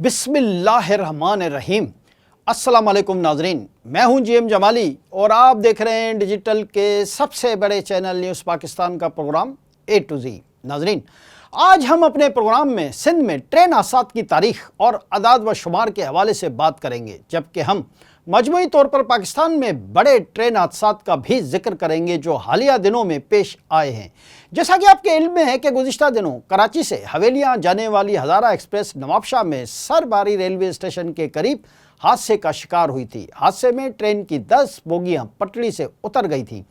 बिस्मिल्लाहिर्रहमानिर्रहीम। अस्सलाम वालेकुम नाजरीन, मैं हूं जीएम जमाली और आप देख रहे हैं डिजिटल के सबसे बड़े चैनल न्यूज़ पाकिस्तान का प्रोग्राम ए टू जी। नाजरीन, आज हम अपने प्रोग्राम में सिंध में ट्रेन हादसात की तारीख और अदाद व शुमार के हवाले से बात करेंगे, जबकि हम मजमूई तौर पर पाकिस्तान में बड़े ट्रेन हादसात का भी जिक्र करेंगे जो हालिया दिनों में पेश आए हैं। जैसा कि आपके इल्म में है कि गुज़िश्ता दिनों कराची से हवेलियाँ जाने वाली हज़ारा एक्सप्रेस नवाबशाह में सरबारी रेलवे स्टेशन के करीब हादसे का शिकार हुई थी। हादसे में ट्रेन की 10 बोगियां पटरी से उतर गई थीं,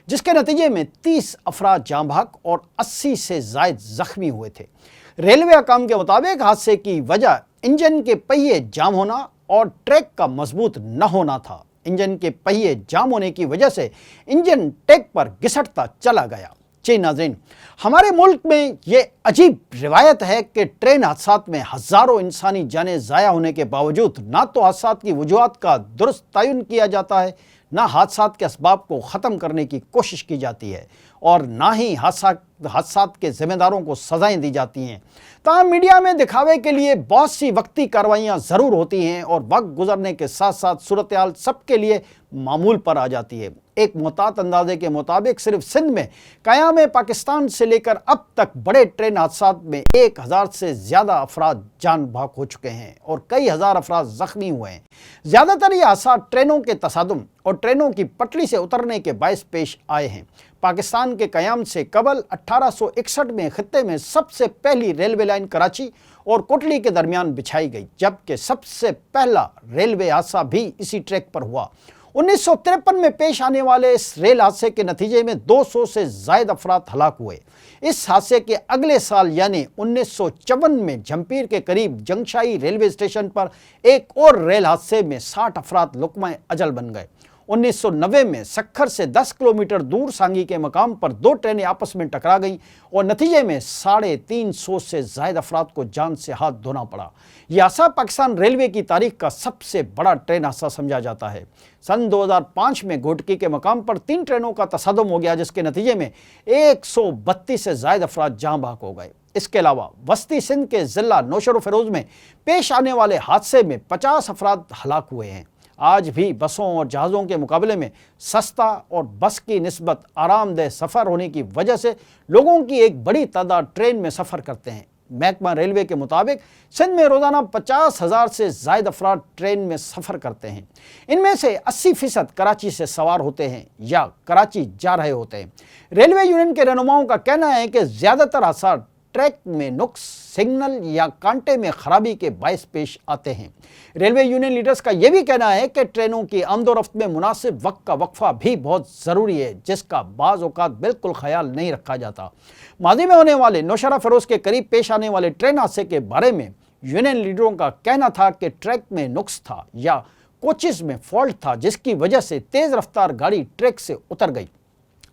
जिसके नतीजे में 30 अफराद जाँ बहक और 80 से ज़ायद ज़ख्मी हुए थे। रेलवे हकाम के मुताबिक हादसे की वजह इंजन के पहिए जाम होना और ट्रैक का मजबूत न होना था। इंजन के पहिए जाम होने की वजह से इंजन ट्रैक पर घिसटता चला गया। जी नाज़रीन, हमारे मुल्क में ये अजीब रिवायत है कि ट्रेन हादसात में हज़ारों इंसानी जानें ज़ाया होने के बावजूद ना तो हादसात की वजूहात का दुरुस्त तयन किया जाता है, ना हादसात के असबाब को ख़त्म करने की कोशिश की जाती है और ना ही हादसात के ज़िम्मेदारों को सज़ाएं दी जाती हैं। ताहम मीडिया में दिखावे के लिए बहुत सी वक्ती कार्रवाइयाँ ज़रूर होती हैं और वक्त गुजरने के साथ साथ सूरत हाल सबके लिए मामूल पर आ जाती है। एक मुतात अंदाजे के मुताबिक सिर्फ सिंध में क़याम पाकिस्तान से लेकर अब तक बड़े ट्रेन हादसात में 1000 से ज़्यादा अफराद जान बहक हो चुके हैं और कई हज़ार अफराद ज़ख्मी हुए हैं। ज़्यादातर ये हादसात ट्रेनों के तसादुम और ट्रेनों की पटरी से उतरने के बायस पेश आए हैं। पाकिस्तान के क़याम से कबल 1861 में खित्ते में सबसे पहली रेलवे लाइन कराची और कोटली के दरमियान बिछाई गई, जबकि सबसे पहला रेलवे हादसा भी इसी ट्रैक पर हुआ। 1953 में पेश आने वाले इस रेल हादसे के नतीजे में 200 से ज़ायद अफराद हलाक हुए। इस हादसे के अगले साल यानी 1954 में जमपीर के करीब जंगशाही रेलवे स्टेशन पर एक और रेल हादसे में 60 अफराद लुक़मा अजल बन गए। 1990 में सक्खर से 10 किलोमीटर दूर सांगी के मकाम पर 2 ट्रेनें आपस में टकरा गईं और नतीजे में 350 से ज़ायद अफराद को जान से हाथ धोना पड़ा। यह हादसा पाकिस्तान रेलवे की तारीख का सबसे बड़ा ट्रेन हादसा समझा जाता है। सन 2005 में घोटकी के मकाम पर 3 ट्रेनों का तसादुम हो गया, जिसके नतीजे में 132 से ज़ायद अफराद जाँ बहक हो गए। इसके अलावा वस्ती सिंध के ज़िला नौशर फ़िरोज़ में पेश आने वाले हादसे में 50 अफराद हलाक हुए हैं। आज भी बसों और जहाज़ों के मुकाबले में सस्ता और बस की निस्बत आरामदेह सफ़र होने की वजह से लोगों की एक बड़ी तादाद ट्रेन में सफ़र करते हैं। महकमा रेलवे के मुताबिक सिंध में रोज़ाना 50,000 से ज़ायद अफराद ट्रेन में सफ़र करते हैं। इनमें से 80% कराची से सवार होते हैं या कराची जा रहे होते हैं। रेलवे यूनियन के रहनुमाओं का कहना है कि ज़्यादातर हादसा ट्रैक में नुक्स, सिग्नल या कांटे में खराबी के बायस पेश आते हैं। रेलवे यूनियन लीडर्स का यह भी कहना है कि ट्रेनों की आमदोरफ्त में मुनासिब वक्त का वक्फा भी बहुत ज़रूरी है, जिसका बाज़ औक़ात बिल्कुल ख्याल नहीं रखा जाता। माजी में होने वाले नौशरा फ़िरोज़ के करीब पेश आने वाले ट्रेन हादसे के बारे में यूनियन लीडरों का कहना था कि ट्रैक में नुक्स था या कोचेज़ में फॉल्ट था, जिसकी वजह से तेज़ रफ्तार गाड़ी ट्रैक से उतर गई,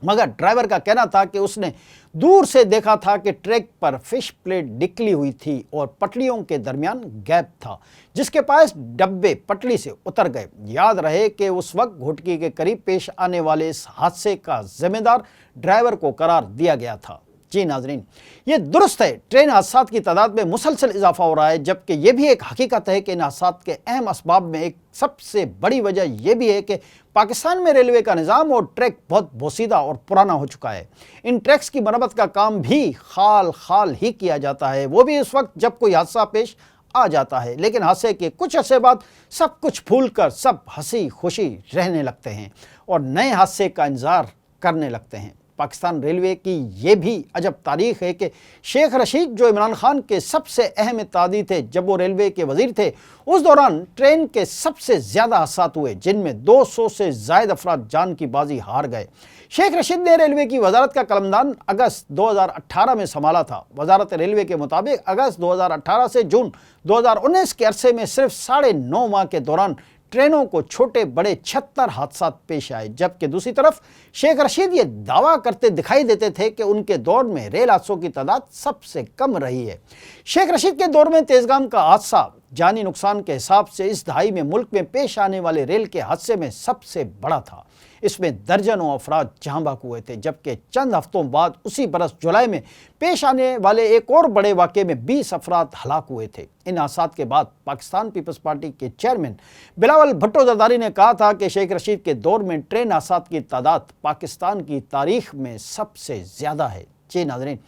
मगर ड्राइवर का कहना था कि उसने दूर से देखा था कि ट्रैक पर फिश प्लेट निकली हुई थी और पटरियों के दरमियान गैप था, जिसके पास डब्बे पटरी से उतर गए। याद रहे कि उस वक्त घोटकी के करीब पेश आने वाले इस हादसे का जिम्मेदार ड्राइवर को करार दिया गया था। जी नाजरीन, ये दुरुस्त है ट्रेन हादसात की तादाद में मुसलसल इजाफा हो रहा है, जबकि ये भी एक हकीकत है कि इन हादसात के अहम असबाब में एक सबसे बड़ी वजह यह भी है कि पाकिस्तान में रेलवे का निज़ाम और ट्रैक बहुत बोसीदा और पुराना हो चुका है। इन ट्रैक्स की मरम्मत का काम भी खाल ही किया जाता है, वो भी उस वक्त जब कोई हादसा पेश आ जाता है। लेकिन हादसे के कुछ अरसे बाद सब कुछ भूल कर सब हंसी खुशी रहने लगते हैं और नए हादसे का इंतज़ार करने लगते हैं। पाकिस्तान रेलवे की ये भी अजब तारीख़ है कि शेख रशीद, जो इमरान खान के सबसे अहम इत्तेहादी थे जब वो रेलवे के वज़ीर थे, उस दौरान ट्रेन के सबसे ज़्यादा हादसात हुए, जिनमें 200 से ज़ायद अफराद जान की बाजी हार गए। शेख रशीद ने रेलवे की वजारत का कलमदान अगस्त 2018 में संभाला था। वजारत रेलवे के मुताबिक अगस्त 2018 से जून 2019 के अरसे में सिर्फ 9.5 माह के दौरान ट्रेनों को छोटे बड़े 76 हादसा पेश आए, जबकि दूसरी तरफ शेख रशीद ये दावा करते दिखाई देते थे कि उनके दौर में रेल हादसों की तादाद सबसे कम रही है। शेख रशीद के दौर में तेज़गाम का हादसा जानी नुकसान के हिसाब से इस दहाई में मुल्क में पेश आने वाले रेल के हादसे में सबसे बड़ा था। इसमें दर्जनों अफराद जहां बहक हुए थे, जबकि चंद हफ्तों बाद उसी बरस जुलाई में पेश आने वाले एक और बड़े वाक़े में 20 अफराद हलाक हुए थे। इन हादसात के बाद पाकिस्तान पीपल्स पार्टी के चेयरमैन बिलावल भुट्टो जरदारी ने कहा था कि शेख रशीद के दौर में ट्रेन हादसात की तादाद पाकिस्तान की तारीख में सबसे ज़्यादा है। जी नाज़रीन,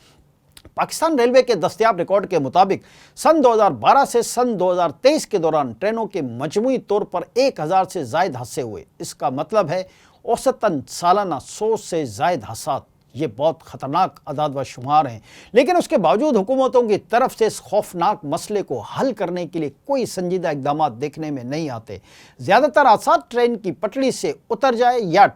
पाकिस्तान रेलवे के दस्तयाब रिकॉर्ड के मुताबिक सन 2012 से सन 2023 के दौरान ट्रेनों के मजमूई तौर पर 1000 से ज़ायद हादसे हुए। इसका मतलब है औसतन सालाना 100 से ज़ायद हादसात। ये बहुत ख़तरनाक अदाद व शुमार हैं, लेकिन उसके बावजूद हुकूमतों की तरफ से इस खौफनाक मसले को हल करने के लिए कोई संजीदा इक़दाम देखने में नहीं आते। ज़्यादातर हादसात ट्रेन की पटरी से उतर जाए या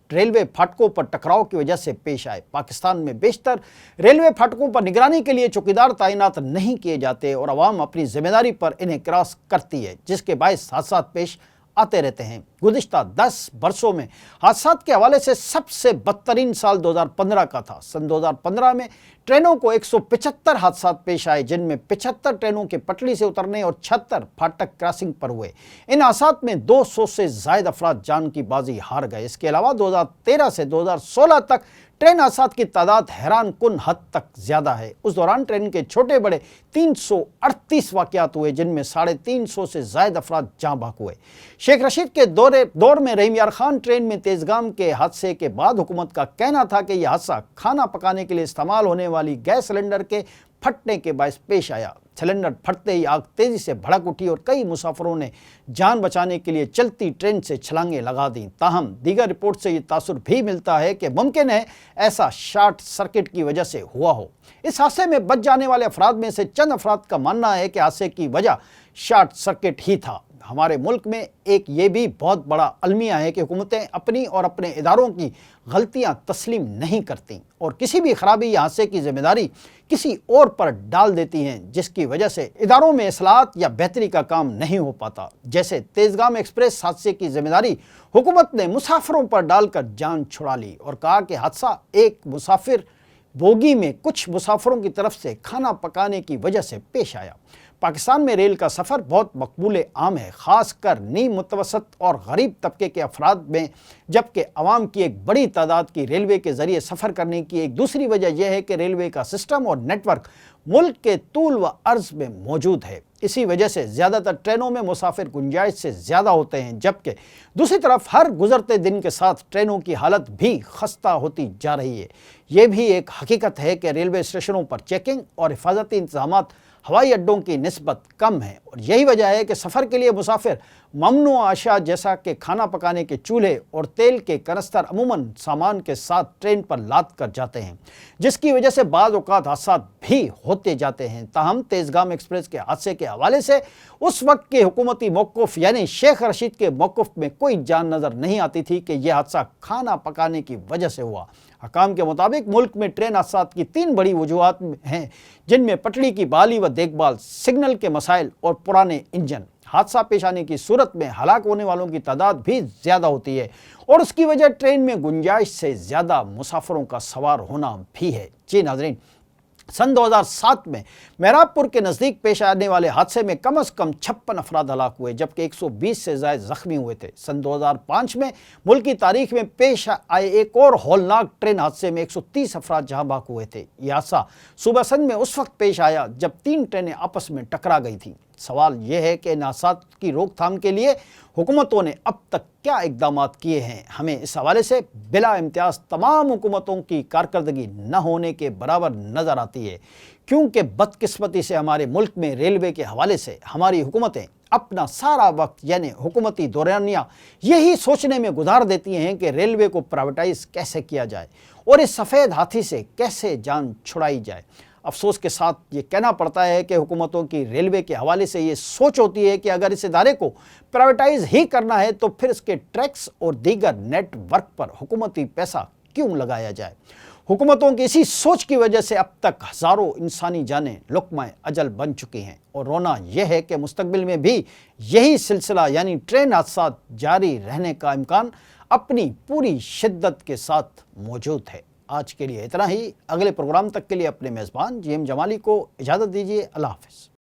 रेलवे फाटकों पर टकराव की वजह से पेश आए। पाकिस्तान में बेशतर रेलवे फाटकों पर निगरानी के लिए चौकीदार तैनात नहीं किए जाते और अवाम अपनी जिम्मेदारी पर इन्हें क्रॉस करती है, जिसके बायस हादसात पेश आते रहते हैं। गुज़िश्ता 10 बरसों में हादसात के हवाले से सबसे बदतरीन साल 2015 का था। सन 2015 में ट्रेनों को 175 हादसात पेश आए, जिनमें 75 ट्रेनों के पटरी से उतरने और 76 फाटक क्रॉसिंग पर हुए। इन हादसात में 200 से ज़ायद अफराद जान की बाजी हार गए। इसके अलावा 2013 से 2016 तक ट्रेन हादसात की तादाद हैरान कुन हद तक ज़्यादा है। उस दौरान ट्रेन के छोटे बड़े 338 वाक़यात हुए, जिनमें 350 से ज़ायद अफराद जाँ बहक हुए। शेख रशीद के दौर में रहीम यार खान ट्रेन में तेज़गाम के हादसे के बाद हुकूमत का कहना था कि यह हादसा खाना पकाने के लिए इस्तेमाल होने वाली गैस सिलेंडर के फटने के बायस पेश आया। सिलेंडर फटते ही आग तेज़ी से भड़क उठी और कई मुसाफिरों ने जान बचाने के लिए चलती ट्रेन से छलांगें लगा दी। ताहम दीगर रिपोर्ट से ये तासुर भी मिलता है कि मुमकिन है ऐसा शॉर्ट सर्किट की वजह से हुआ हो। इस हादसे में बच जाने वाले अफराद में से चंद अफराद का मानना है कि हादसे की वजह शॉर्ट सर्किट ही था। हमारे मुल्क में एक ये भी बहुत बड़ा अलमिया है कि हुकूमतें अपनी और अपने इदारों की गलतियां तस्लीम नहीं करती और किसी भी खराबी या हादसे की जिम्मेदारी किसी और पर डाल देती हैं, जिसकी वजह से इदारों में इस्लाहात या बेहतरी का काम नहीं हो पाता। जैसे तेज़गाम एक्सप्रेस हादसे की जिम्मेदारी हुकूमत ने मुसाफिरों पर डालकर जान छुड़ा ली और कहा कि हादसा एक मुसाफिर बोगी में कुछ मुसाफिरों की तरफ से खाना पकाने की वजह से पेश आया। पाकिस्तान में रेल का सफ़र बहुत मकबूल आम है, ख़ासकर नीम मुतवसत और गरीब तबके के अफराद में, जबकि अवाम की एक बड़ी तादाद की रेलवे के ज़रिए सफ़र करने की एक दूसरी वजह यह है कि रेलवे का सिस्टम और नेटवर्क मुल्क के तूल व अर्ज़ में मौजूद है। इसी वजह से ज़्यादातर ट्रेनों में मुसाफिर गुंजाइश से ज़्यादा होते हैं, जबकि दूसरी तरफ हर गुजरते दिन के साथ ट्रेनों की हालत भी खस्ता होती जा रही है। ये भी एक हकीकत है कि रेलवे स्टेशनों पर चेकिंग और हिफाजती इंतजामात हवाई अड्डों की निस्बत कम है और यही वजह है कि सफ़र के लिए मुसाफिर ममनू आशा जैसा कि खाना पकाने के चूल्हे और तेल के कनस्तर अमूमन सामान के साथ ट्रेन पर लाद कर जाते हैं, जिसकी वजह से बाज़ औक़ात हादसा भी होते जाते हैं। ताहम तेज़गाम एक्सप्रेस के हादसे के हवाले से उस वक्त के हुकूमती मौक़िफ़ यानी शेख रशीद के मौक़िफ़ में कोई जान नज़र नहीं आती थी कि यह हादसा खाना पकाने की वजह से हुआ। हकाम के मुताबिक मुल्क में ट्रेन हादसात की 3 बड़ी वजूहात हैं, जिनमें पटड़ी की बहाली व देखभाल, सिग्नल के मसाइल और पुराने इंजन। हादसा पेश आने की सूरत में हलाक होने वालों की तादाद भी ज़्यादा होती है और उसकी वजह ट्रेन में गुंजाइश से ज़्यादा मुसाफिरों का सवार होना भी है। जी नाज़रीन, सन 2007 में मेहराबपुर के नज़दीक पेश आने वाले हादसे में कम से कम 56 अफराद हलाक हुए, जबकि 120 से ज़ायद ज़ख्मी हुए थे। सन 2005 में मुल्क की तारीख में पेश आए एक और हौलनाक ट्रेन हादसे में 130 अफराद जहाँ बहक हुए थे। यह हादसा सूबा सिंध में उस वक्त पेश आया जब 3 ट्रेनें आपस में टकरा गई थीं। सवाल यह है कि इन हादसात की रोकथाम के लिए हुकूमतों ने अब तक क्या इक़दाम किए हैं। हमें इस हवाले से बिला इम्तियाज़ तमाम हुकूमतों की कारकर्दगी न होने के बराबर नज़र आती है, क्योंकि बदकिस्मती से हमारे मुल्क में रेलवे के हवाले से हमारी हुकूमतें अपना सारा वक्त यानी हुकूमती दौरानिया यही सोचने में गुजार देती हैं कि रेलवे को प्राइवेटाइज कैसे किया जाए और इस सफ़ेद हाथी से कैसे जान छुड़ाई जाए। अफसोस के साथ ये कहना पड़ता है कि हुकूमतों की रेलवे के हवाले से ये सोच होती है कि अगर इस इदारे को प्राइवेटाइज ही करना है तो फिर इसके टैक्स और दीगर नेटवर्क पर हुकूमती पैसा क्यों लगाया जाए। हुकूमतों की इसी सोच की वजह से अब तक हज़ारों इंसानी जानें लुक़्मा अजल बन चुकी हैं और रोना यह है कि मुस्तकबिल में भी यही सिलसिला यानी ट्रेन हादसात जारी रहने का इम्कान अपनी पूरी शिद्दत के साथ मौजूद है। आज के लिए इतना ही। अगले प्रोग्राम तक के लिए अपने मेज़बान GM जमाली को इजाज़त दीजिए। अल्लाह हाफ़िज़।